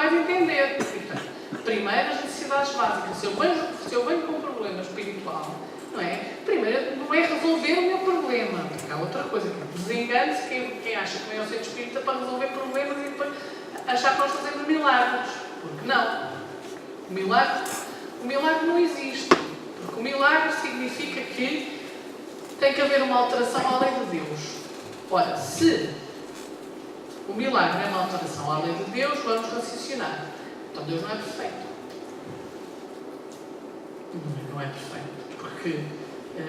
vais entender. Portanto, primeiro as necessidades básicas. Se eu venho com um problema espiritual, não é? Primeiro, não é resolver o meu problema. Porque há outra coisa. Desengane-se quem acha que vem ao centro espírita para resolver problemas e depois achar que nós fazemos milagres. Porque não. O milagre não existe. Porque o milagre significa que tem que haver uma alteração à lei de Deus. Ora, se o milagre é uma alteração à lei de Deus, vamos raciocinar. Então Deus não é perfeito. Não é perfeito. Porque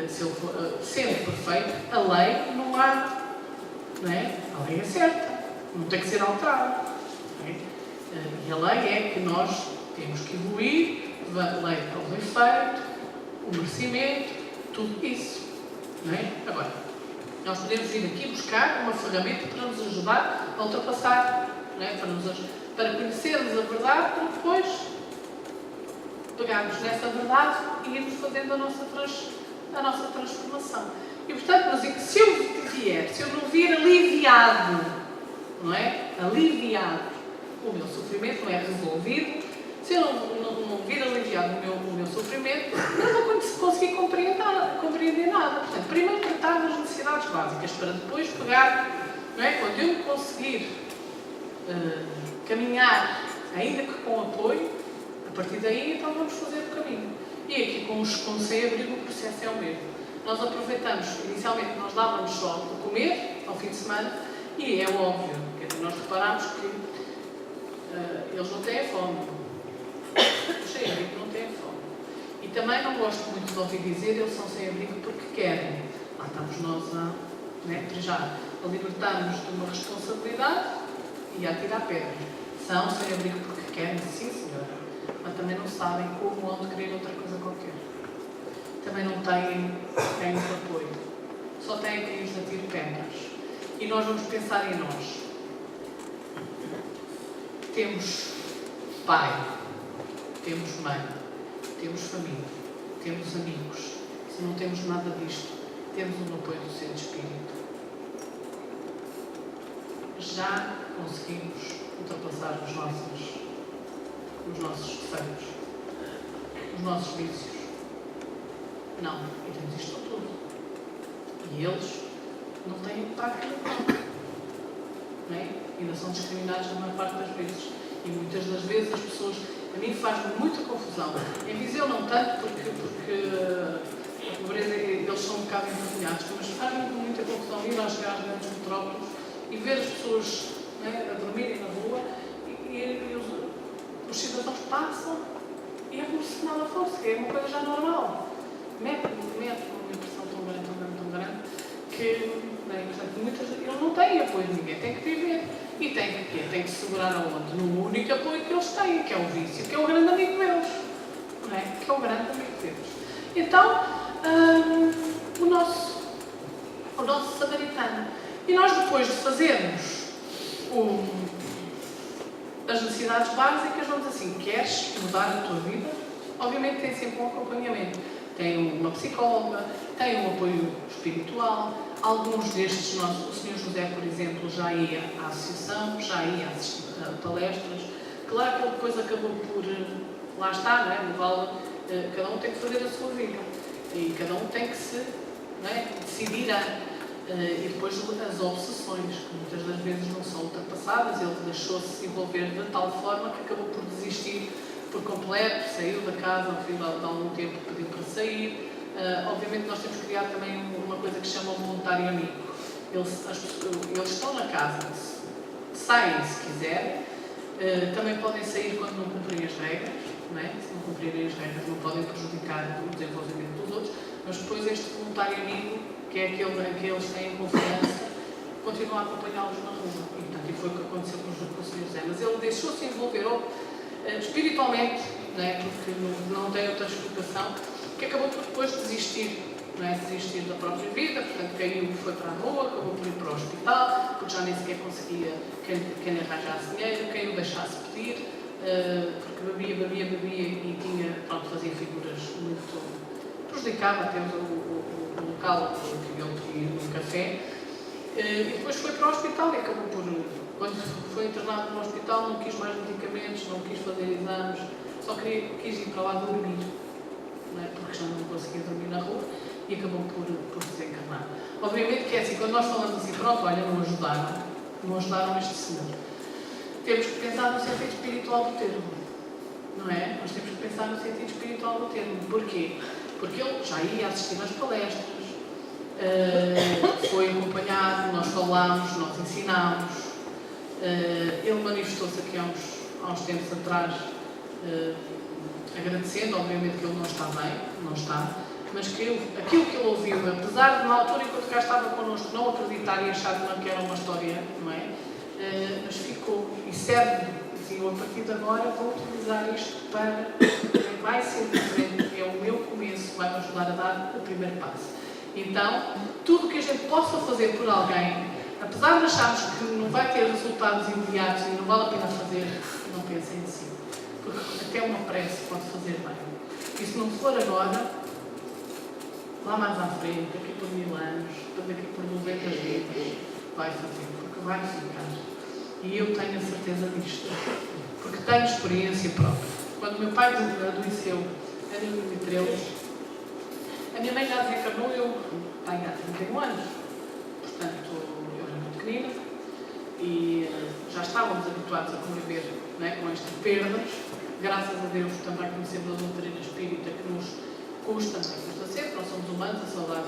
se ele for, sendo perfeito, a lei não há. Não é? A lei é certa. Não tem que ser alterada. Não é? E a lei é que nós temos que evoluir, a lei para o efeito, o merecimento, tudo isso. Não é? Agora, nós podemos vir aqui buscar uma ferramenta para nos ajudar a ultrapassar, não é? Para conhecermos a verdade, para depois pegarmos nessa verdade e irmos fazendo a nossa transformação. E, portanto, mas se eu não vir aliviado, não é? Aliviado, o meu sofrimento não é resolvido. Se eu não vir aliviado o meu sofrimento, não vou conseguir compreender nada. Portanto, primeiro tratar das necessidades básicas, para depois pegar, não é? Quando eu conseguir caminhar, ainda que com apoio, a partir daí, então vamos fazer o caminho. E aqui com o sem-abrigo o processo é o mesmo. Nós aproveitamos, inicialmente nós dávamos só de comer ao fim de semana, e é óbvio, que nós reparamos que eles não têm fome. Os sem-abrigo não têm fome. E também não gosto muito de ouvir dizer eles são sem-abrigo porque querem. Lá estamos nós a libertar-nos de uma responsabilidade e a tirar pedras. São sem-abrigo porque querem, sim senhora, mas também não sabem como onde querer outra coisa qualquer. Também não têm apoio. Só têm quem os atire pedras. E nós vamos pensar em nós. Temos pai, temos mãe, temos família, temos amigos. Se não temos nada disto, temos o apoio do Centro Espírita. Já conseguimos ultrapassar os nossos defeitos, os nossos vícios. Não, e temos isto tudo. E eles não têm o que pagar no corpo. Não é? Ainda são discriminados na maior parte das vezes. E muitas das vezes as pessoas, a mim faz-me muita confusão. Em Viseu não tanto, porque a pobreza, eles são um bocado envergonhados, mas faz-me muita confusão ir às grandes metrópoles e ver as pessoas, né, a dormirem na rua e os cidadãos passam e é como se nada fosse, é uma coisa já normal. Mete uma impressão tão grande, que, bem, portanto, eles não têm apoio de ninguém, têm que viver. E tem que segurar aonde? No único apoio que eles têm, que é o vício, que é o grande amigo deles. Não é? Que é o grande amigo deles. Então, o nosso samaritano. E nós, depois de fazermos as necessidades básicas, vamos assim, queres mudar a tua vida? Obviamente tem sempre um acompanhamento. Tem uma psicóloga, tem um apoio espiritual. Alguns destes, o Sr. José, por exemplo, já ia à associação, já ia assistir a palestras. Claro que ele depois acabou por, lá está, não é? Cada um tem que fazer a sua vida. E cada um tem que se, não é? Decidir. E depois as obsessões, que muitas das vezes não são ultrapassadas. Ele deixou-se envolver de tal forma que acabou por desistir por completo, saiu da casa ao fim de algum tempo, pediu para sair. Obviamente nós temos que criar também uma coisa que se chama o voluntário amigo. Eles estão na casa, saem se quiserem, também podem sair quando não cumprirem as regras, não é? Se não cumprirem as regras não podem prejudicar o desenvolvimento dos outros, mas depois este voluntário amigo, que é aquele em que eles têm confiança, continua a acompanhá-los na rua. E, portanto, foi o que aconteceu com o Sr. José. Mas ele deixou-se envolver espiritualmente, não é? Porque não tem outra explicação, que acabou por depois desistir, não é? Desistir da própria vida, portanto caiu, foi para a rua, acabou por ir para o hospital, porque já nem sequer conseguia quem lhe arranjasse dinheiro, quem o deixasse pedir, porque bebia e tinha, pronto, fazia figuras muito... prejudicava até o local que ele queria ir num café, e depois foi para o hospital e acabou por... Quando foi internado no hospital não quis mais medicamentos, anos, só quis ir para lá dormir, não é? Porque já não conseguia dormir na rua e acabou por desencarnar. Obviamente que é assim, quando nós falamos assim, pronto, olha, não ajudaram este senhor. Temos que pensar no sentido espiritual do termo, não é? Nós temos que pensar no sentido espiritual do termo. Porquê? Porque ele já ia assistir às palestras, foi acompanhado, nós falámos, nós ensinámos, ele manifestou-se aqui há uns tempos atrás, agradecendo, obviamente que ele não está bem, não está, mas que aquilo que ele ouviu, apesar de na altura enquanto cá estava connosco não acreditar e achar que era uma história, não é? Mas ficou e serve. Assim, eu a partir de agora vou utilizar isto para vai ser diferente, é o meu começo, vai-me ajudar a dar o primeiro passo. Então, tudo o que a gente possa fazer por alguém, apesar de acharmos que não vai ter resultados imediatos e não vale a pena fazer, não pensem em si. Porque até uma prece pode fazer bem. E se não for agora, lá mais à frente, daqui por 1000 anos, daqui por 90 vidas, vai fazer, porque vai ficar. E eu tenho a certeza disto, porque tenho experiência própria. Quando meu pai adoeceu em 2013, a minha mãe já desencarnou, eu tenho há 31 anos, portanto eu era muito pequenina e já estávamos habituados a conviver, não é, com estas perdas. Graças a Deus também conhecemos a doutrina espírita que nos custa sempre, nós somos humanos, a saudade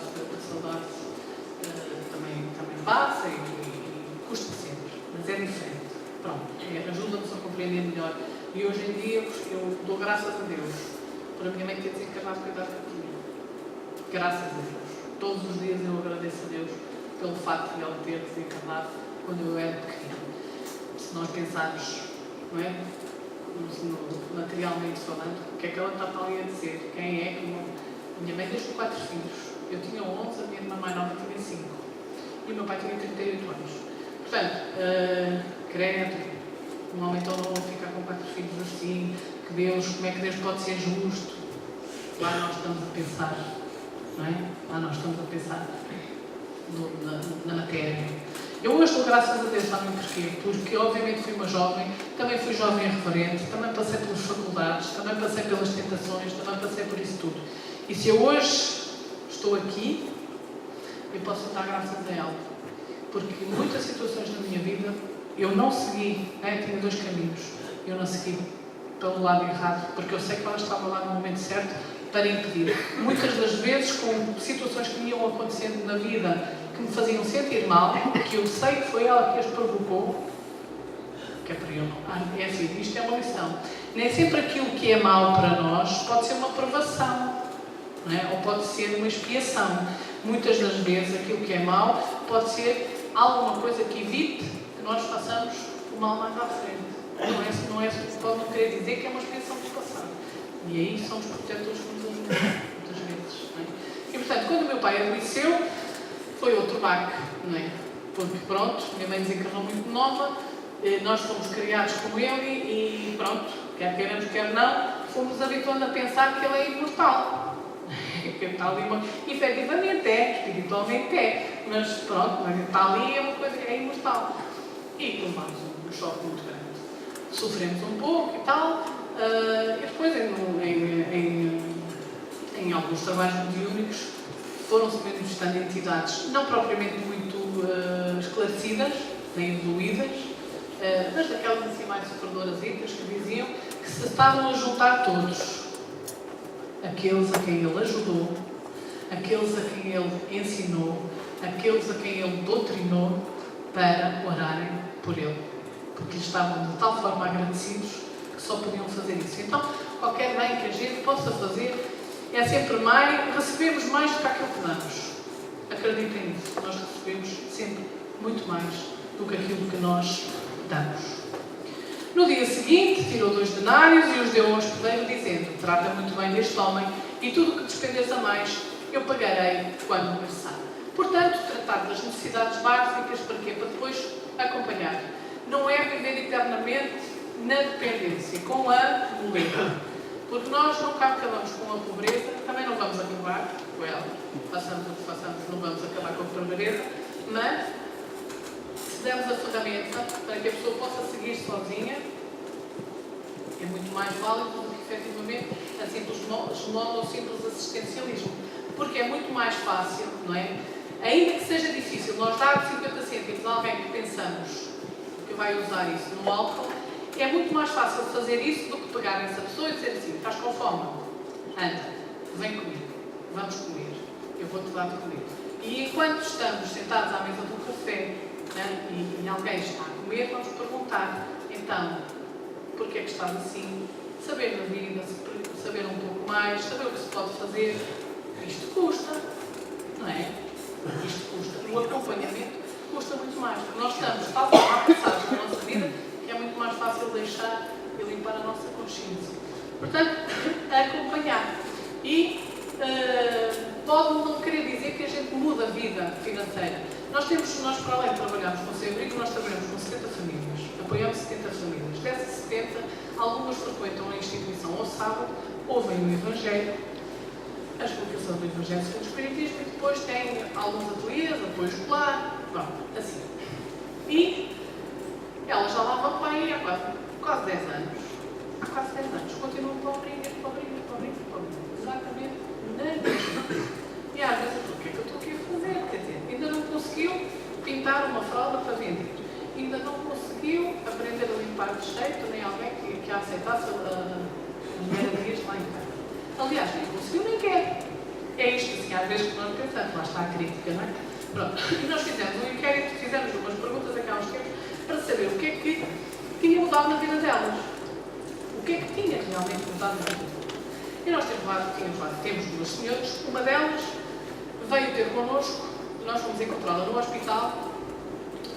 também passa e custa sempre, mas é diferente. Pronto, ajuda-nos a compreender melhor. E hoje em dia eu dou graças a Deus por a minha mãe ter desencarnado com a idade que tinha. Graças a Deus. Todos os dias eu agradeço a Deus pelo facto de ela ter desencarnado quando eu era pequena. Se nós pensarmos, não é? Materialmente falando, o que é que ela está para ali a dizer? Quem é que a minha mãe deixou 4 filhos. Eu tinha 11, a minha irmã mais nova tinha 5. E o meu pai tinha 38 anos. Portanto, credo, um homem tão novo ficar com 4 filhos assim, que Deus, como é que Deus pode ser justo? Lá nós estamos a pensar, não é? Lá nós estamos a pensar na matéria. Eu hoje dou graças a Deus, sabem porquê? Porque obviamente fui uma jovem, também fui jovem irreverente, também passei pelas faculdades, também passei pelas tentações, também passei por isso tudo. E se eu hoje estou aqui, eu posso dar graças a ela. Porque muitas situações na minha vida, eu não segui, né? Tinha 2 caminhos. Eu não segui pelo lado errado, porque eu sei que ela estava lá no momento certo para impedir. Muitas das vezes, com situações que me iam acontecendo na vida, que me faziam sentir mal, que eu sei que foi ela que as provocou, que é para eu não. É assim, isto é uma lição. Nem sempre aquilo que é mau para nós pode ser uma provação, não é? Ou pode ser uma expiação. Muitas das vezes aquilo que é mau pode ser alguma coisa que evite que nós façamos o mal mais à frente. Pode não querer dizer que é uma expiação do passado. E aí são os protetores que nos ajudam, muitas vezes. Não é? E portanto, quando o meu pai adoeceu, foi outro baque, não é? Porque pronto, minha mãe desencarnou muito nova, nós fomos criados com ele e pronto, quer queiramos, quer não, fomos habituando a pensar que ele é imortal. Que está ali efetivamente espiritualmente mas pronto, mas está ali é uma coisa que é imortal. E tomamos um choque muito grande. Sofremos um pouco e tal, e depois em alguns trabalhos mediúnicos foram-se manifestando entidades não propriamente muito esclarecidas, nem evoluídas, mas daquelas assim mais sofredoras que diziam que se estavam a juntar todos. Aqueles a quem ele ajudou, aqueles a quem ele ensinou, aqueles a quem ele doutrinou para orarem por ele. Porque lhe estavam de tal forma agradecidos que só podiam fazer isso. Então, qualquer bem que a gente possa fazer é sempre mais, recebemos mais do que aquilo que damos. Acreditem nisso, nós recebemos sempre muito mais do que aquilo que nós damos. No dia seguinte, tirou 2 denários e os deu ao hospedeiro, dizendo: trata muito bem deste homem e tudo o que despendes a mais, eu pagarei quando necessário. Portanto, tratar das necessidades básicas, para quê? Para depois acompanhar. Não é viver eternamente na dependência, com a moleza. Porque nós nunca acabamos com a pobreza, também não vamos acabar com ela. Façamos o que façamos, não vamos acabar com a pobreza, mas se dermos a ferramenta para que a pessoa possa seguir sozinha, É muito mais válido do que, efetivamente, a simples modo ou simples assistencialismo. Porque é muito mais fácil, não é? Ainda que seja difícil nós dar 50 cêntimos a alguém que pensamos que vai usar isso no álcool, é muito mais fácil fazer isso do que pegar nessa pessoa e dizer assim: estás com fome? Anda, vem comigo, vamos comer, eu vou-te dar de comer. E enquanto estamos sentados à mesa do café, né, e alguém está a comer, vamos perguntar: então, porquê é que estás assim? Saber da vida, saber um pouco mais, saber o que se pode fazer. Isto custa, não é? Isto custa. O acompanhamento custa muito mais, porque nós estamos tal como há passagens na nossa vida que é muito mais fácil deixar e limpar a nossa consciência. Portanto, acompanhar. E pode não querer dizer que a gente muda a vida financeira. Nós para além de trabalharmos com o sem-abrigo, nós trabalhamos com 70 famílias. Apoiamos 70 famílias. Dessas 70, algumas frequentam a instituição ao sábado, ouvem o Evangelho, a explicação do Evangelho segundo o Espiritismo, e depois têm alguns ateliês, apoio escolar, assim. E elas já lá vão para aí há quase 10 anos. Há quase 10 anos. Continuam pobrinhas. Exatamente na mesma. E às vezes, o que é que eu estou aqui a fazer? Quer dizer, ainda não conseguiu pintar uma fralda para vender. Ainda não conseguiu aprender a limpar de jeito, nem alguém que aceitasse as meradias lá em casa. Aliás, nem conseguiu, nem quer. É isto, assim, às vezes que nós pensamos, lá está a crítica, não é? Pronto. E nós fizemos um inquérito, fizemos umas perguntas a cá uns tempos, para saber o que é que tinha mudado na vida delas. O que é que tinha realmente mudado na vida. E nós temos duas senhoras, uma delas veio ter connosco, nós fomos encontrá-la no hospital,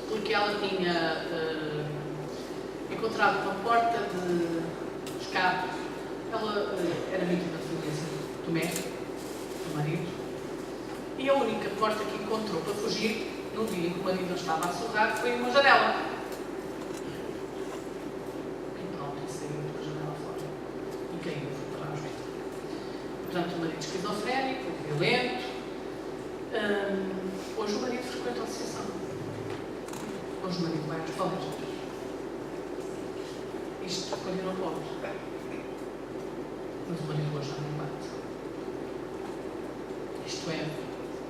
porque ela tinha encontrado uma porta de escape. Ela era vítima de violência doméstica, do marido, e a única porta que encontrou para fugir, no dia em que o marido estava a surrar, foi uma janela. E pronto, e saiu pela janela fora. E caiu para o hospital. Portanto, o marido esquizofrénico, violento. Hoje o marido frequenta a associação. Hoje o marido vai às palestras. Isto continua pobre. Mas o marido hoje já não bate. Isto é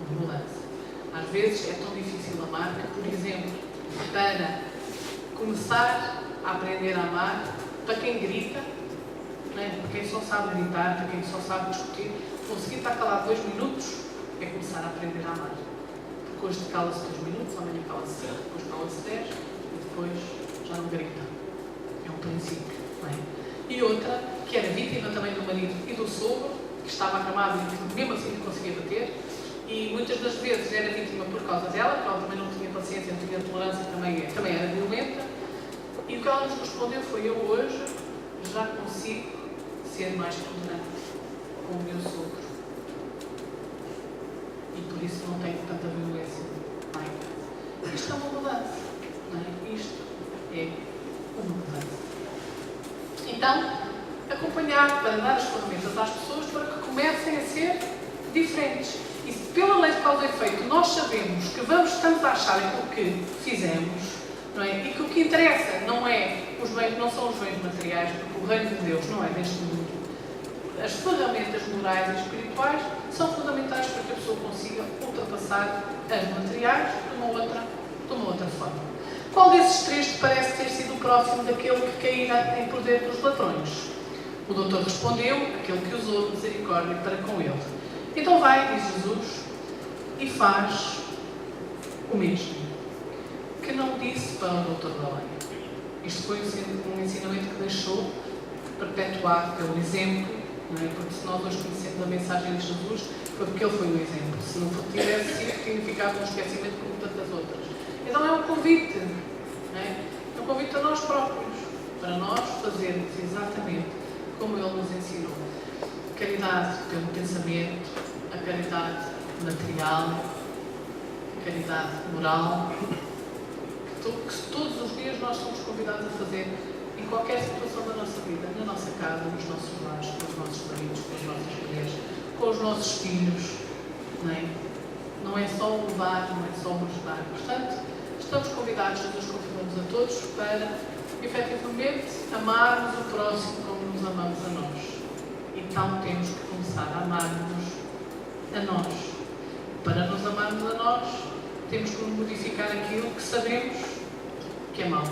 uma mudança. Às vezes é tão difícil amar que, por exemplo, para começar a aprender a amar, para quem grita, né? Para quem só sabe gritar, para quem só sabe discutir, conseguir estar calado 2 minutos é começar a aprender a amar. Porque hoje cala-se 2 minutos, amanhã cala-se 5, depois cala-se 10 e depois já não grita. É um princípio, não é? E outra, que era vítima também do marido e do sogro, que estava acamado e que mesmo assim conseguia bater, e muitas das vezes era vítima por causa dela, porque ela também não tinha paciência, não tinha tolerância, também era violenta. E o que ela nos respondeu foi: eu hoje já consigo ser mais tolerante com o meu sogro. E por isso não tenho tanta violência lá em casa. Isto é uma mudança, não é? Isto é uma mudança. Então, acompanhar para dar as ferramentas às pessoas para que comecem a ser diferentes. E se pela lei de causa e efeito nós sabemos que estamos a achar aquilo que fizemos, não é? E que o que interessa não são os bens materiais, porque o reino de Deus não é deste mundo. As ferramentas morais e espirituais são fundamentais para que a pessoa consiga ultrapassar as materiais de uma outra forma. Qual desses três te parece ter sido o próximo daquele que caíra em poder dos ladrões? O doutor respondeu: aquele que usou misericórdia para com ele. Então vai, diz Jesus, e faz o mesmo que não disse para o doutor da lei. Isto foi um ensinamento que deixou perpetuado pelo exemplo, não é? Porque se nós hoje conhecemos a mensagem de Jesus, foi porque ele foi o exemplo. Se não tivesse sido, tinha ficado um esquecimento como tantas outras. Então é um convite, não é? É um convite a nós próprios, para nós fazermos exatamente como ele nos ensinou. A caridade pelo pensamento, a caridade material, a caridade moral, que todos os dias nós somos convidados a fazer em qualquer situação da nossa vida, na nossa casa, nos nossos lares, com os nossos maridos, com as nossas mulheres, com os nossos filhos, não é? Não é só o levar, não é só o ajudar. Portanto, estamos convidados, nós convidamos a todos para efetivamente, amarmos o próximo como nos amamos a nós. Então temos que começar a amar-nos a nós. Para nos amarmos a nós, temos que modificar aquilo que sabemos que é mau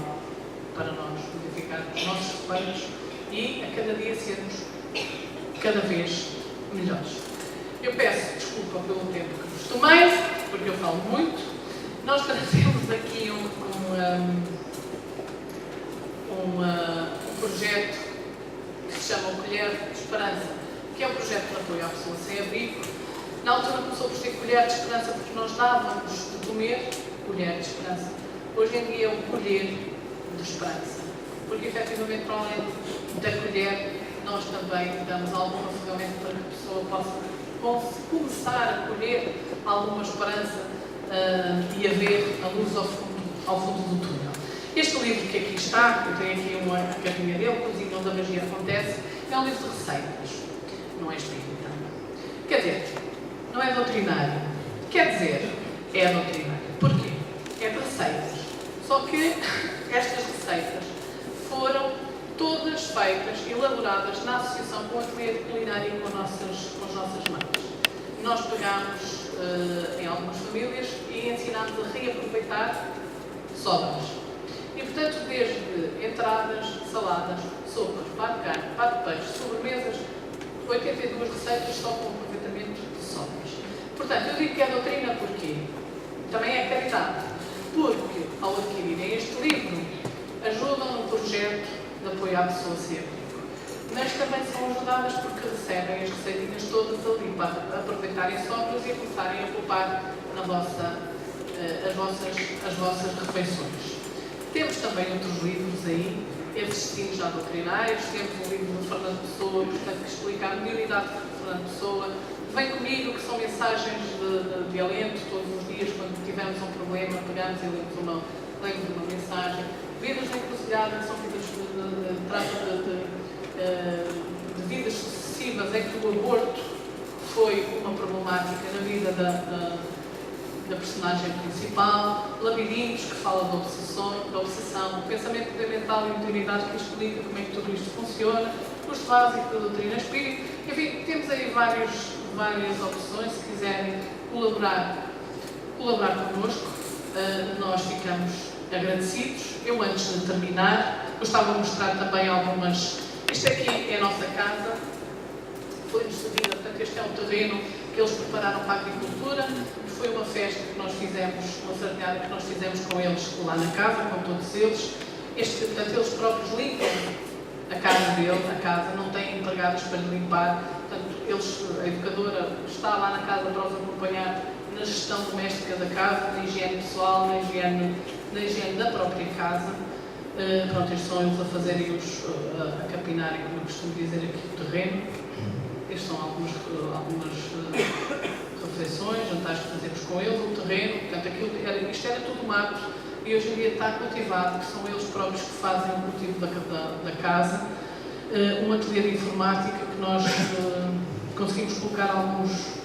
para nós, modificar os nossos defeitos e a cada dia sermos cada vez melhores. Eu peço desculpa pelo tempo que vos tomei, porque eu falo muito. Nós trazemos aqui um projeto que se chama o Colher de Esperança, que é um projeto de apoio à pessoa sem abrigo. Na altura começou por ser Colher de Esperança porque nós dávamos de comer colher de esperança. Hoje em dia é um colher de esperança, porque efetivamente para além da colher nós também damos alguma ferramenta para que a pessoa possa começar a colher alguma esperança e a ver a luz ao fundo do túnel. Este livro que aqui está, eu tenho aqui uma capinha dele, Cozinha onde a magia acontece, é um livro de receitas, não é espírita. Quer dizer, não é doutrinário. Quer dizer, é doutrinário. Porquê? É de receitas. Só que estas receitas foram todas feitas, elaboradas na associação com a ateliê de culinária com as nossas mães. Nós pegámos em algumas famílias e ensinámos a reaproveitar sobras. E, portanto, desde entradas, saladas, sopas, pato de carne, pato de peixe, sobremesas, 82 receitas só com aproveitamento de sobras. Portanto, eu digo que é doutrina porque também é caridade. Porque, ao adquirirem este livro, ajudam no projeto de apoio à pessoa sem abrigo. Mas também são ajudadas porque recebem as receitinhas todas ali para aproveitarem sobras e a começarem a poupar as vossas refeições. Temos também outros livros aí, esses sim já doutrinários. Temos um livro de Fernando Pessoa, portanto, que explica a mediunidade de Fernando Pessoa. Vem comigo, que são mensagens de alento todos os dias, quando tivermos um problema, pegamos e lemos uma mensagem. Vidas encruzilhadas são vidas de vidas sucessivas em que o aborto foi uma problemática na vida da personagem principal. Labirintos, que fala da obsessão, pensamento fundamental e utilidade, que explica como é que tudo isto funciona, custo básico da doutrina espírita. Enfim, temos aí várias opções. Se quiserem colaborar connosco, nós ficamos agradecidos. Eu, antes de terminar, gostava de mostrar também algumas. Isto aqui é a nossa casa, foi-nos cedida, portanto, este é um terreno que eles prepararam para a agricultura. Foi uma festa que nós fizemos, uma sardeada que nós fizemos com eles lá na casa, com todos eles. Portanto, eles próprios limpam a casa, não têm empregadas para limpar. Portanto, a educadora está lá na casa para os acompanhar na gestão doméstica da casa, na higiene pessoal, na higiene da própria casa. Pronto, estes são eles a fazerem a capinarem, como eu costumo dizer aqui, o terreno. Estes são algumas refeições, jantares que fazemos com eles, o terreno. Portanto, isto era tudo mato e hoje em dia está cultivado, que são eles próprios que fazem o cultivo da casa. Um ateliê de informática que nós conseguimos colocar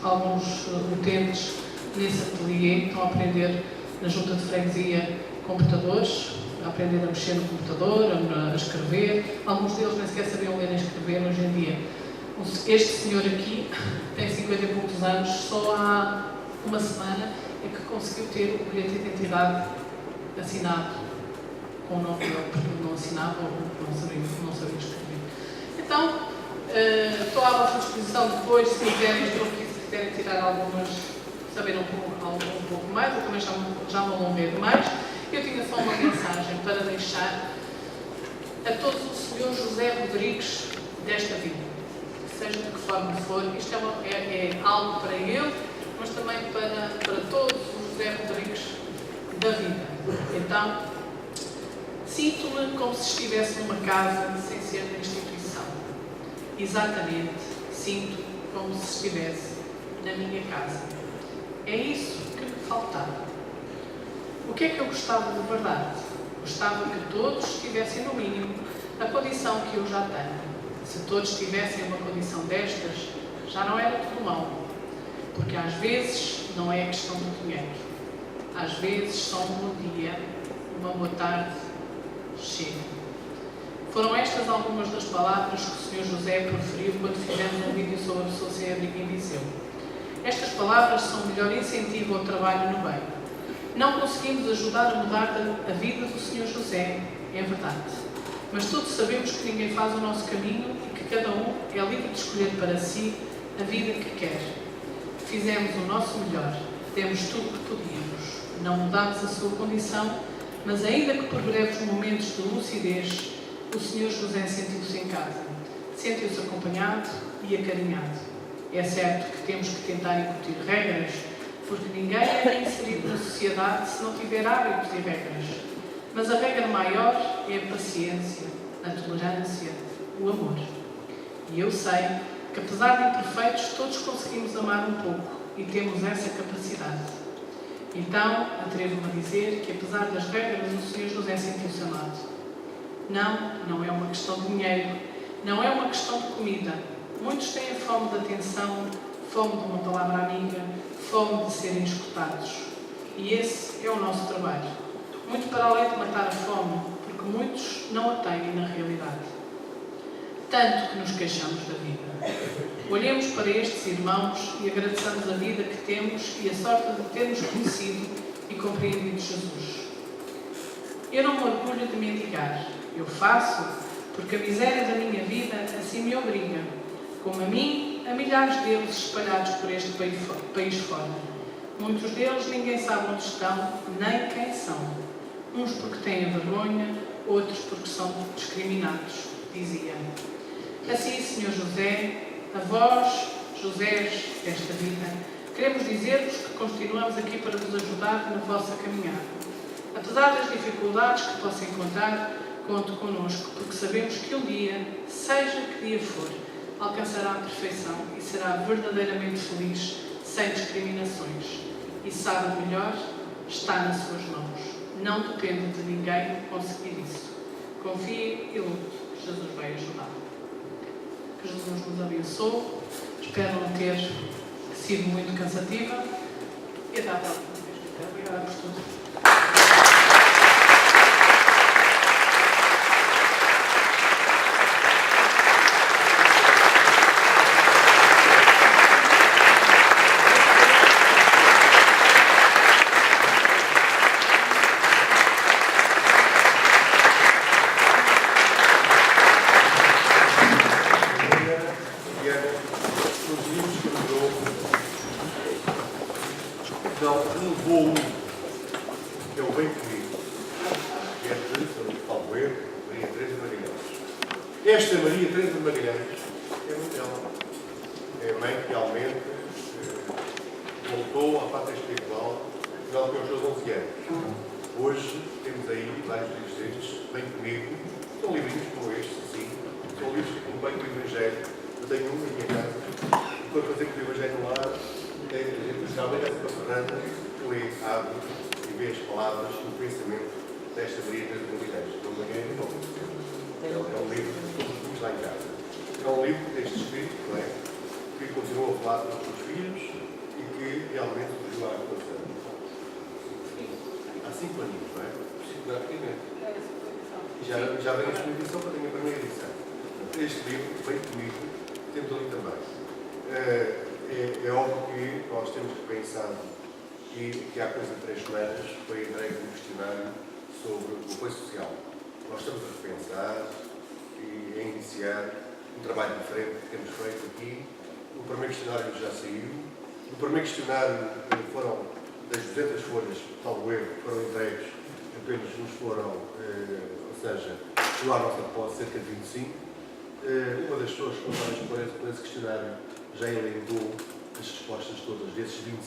alguns utentes nesse ateliê. Estão a aprender na junta de freguesia computadores, a aprender a mexer no computador, a escrever. Alguns deles nem sequer sabiam ler nem escrever hoje em dia. Este senhor aqui tem 50 e poucos anos, só há uma semana é que conseguiu ter o bilhete de identidade assinado com o nome dele, porque não assinava ou não sabia escrever. Então, estou à vossa disposição depois, se quiserem tirar algumas, saber um pouco mais. Eu também já me alonguei demais. Eu tinha só uma mensagem para deixar a todos o Senhor José Rodrigues desta vida. Seja de que forma for, isto é algo para ele, mas também para todos os José Rodrigues da vida. Então, sinto-me como se estivesse numa casa sem ser na instituição. Exatamente, sinto como se estivesse na minha casa. É isso que me faltava. O que é que eu gostava de verdade? Gostava que todos estivessem no mínimo na condição que eu já tenho. Se todos tivessem uma condição destas, já não era tudo mau. Porque às vezes não é a questão do dinheiro. Às vezes só um bom dia, uma boa tarde, chega. Foram estas algumas das palavras que o Sr. José proferiu quando fizemos um vídeo sobre a pessoa sem abrigo em Viseu. Estas palavras são o melhor incentivo ao trabalho no bem. Não conseguimos ajudar a mudar a vida do Sr. José, é verdade. Mas todos sabemos que ninguém faz o nosso caminho e que cada um é livre de escolher para si a vida que quer. Fizemos o nosso melhor, demos tudo o que podíamos. Não mudámos a sua condição, mas ainda que por breves momentos de lucidez, o Sr. José sentiu-se em casa. Sentiu-se acompanhado e acarinhado. É certo que temos que tentar incutir regras, porque ninguém é inserido na sociedade se não tiver hábitos e regras. Mas a regra maior é a paciência, a tolerância, o amor. E eu sei que, apesar de imperfeitos, todos conseguimos amar um pouco e temos essa capacidade. Então, atrevo-me a dizer que, apesar das regras, o Sr. José sentiu-se amado. Não é uma questão de dinheiro, não é uma questão de comida. Muitos têm fome de atenção, fome de uma palavra amiga, fome de serem escutados. E esse é o nosso trabalho. Muito para além de matar a fome, porque muitos não a têm na realidade. Tanto que nos queixamos da vida. Olhemos para estes irmãos e agradeçamos a vida que temos e a sorte de termos conhecido e compreendido Jesus. Eu não me orgulho de mendigar. Eu faço porque a miséria da minha vida assim me obriga, como a mim, a milhares deles espalhados por este país fora. Muitos deles ninguém sabe onde estão, nem quem são. Uns porque têm vergonha, outros porque são discriminados, dizia. Assim, Sr. José, a vós, Josés desta vida, queremos dizer-vos que continuamos aqui para vos ajudar na vossa caminhada. Apesar das dificuldades que possa encontrar, conte connosco, porque sabemos que um dia, seja que dia for, alcançará a perfeição e será verdadeiramente feliz, sem discriminações. E sabe melhor, está nas suas mãos. Não depende de ninguém conseguir isso. Confie e lute. Jesus vai ajudar. Que Jesus nos abençoe. Espero não ter sido muito cansativa. E até à próxima. Obrigada por tudo. Esta Maria Teresa Magalhães é muito ela. É a mãe que realmente voltou à pátria espiritual ela tem os seus 11 anos. Hoje temos aí vários livros destes, bem comigo. São livrinhos como este, sim. São livros que acompanham o Evangelho. Eu tenho um na minha casa. E quando fazer com o Evangelho lá, a gente geralmente essa Fernanda lê, abre e vê as palavras e o pensamento desta Maria Teresa Magalhães. Não me ganhei de novo. É um livro que todos temos lá em casa. É um livro deste espírito, não é? Que continua a falar para os seus filhos e que realmente surgiu à relação. Há 5 aninhos, não é? Psicograficamente. Já vem a segunda edição para a primeira edição. Este livro, bem comigo, temos ali também. É óbvio que nós temos que pensar que há coisa de 3 semanas foi entregue um questionário sobre o apoio social. Nós estamos a repensar e a iniciar um trabalho diferente que temos feito aqui. O primeiro questionário já saiu. No primeiro questionário foram das 200 folhas, salvo erro, que foram entregues, apenas nos foram, ou seja, lá à nossa posse, cerca de 25. Uma das pessoas responsáveis por esse questionário já elentou as respostas todas desses 25.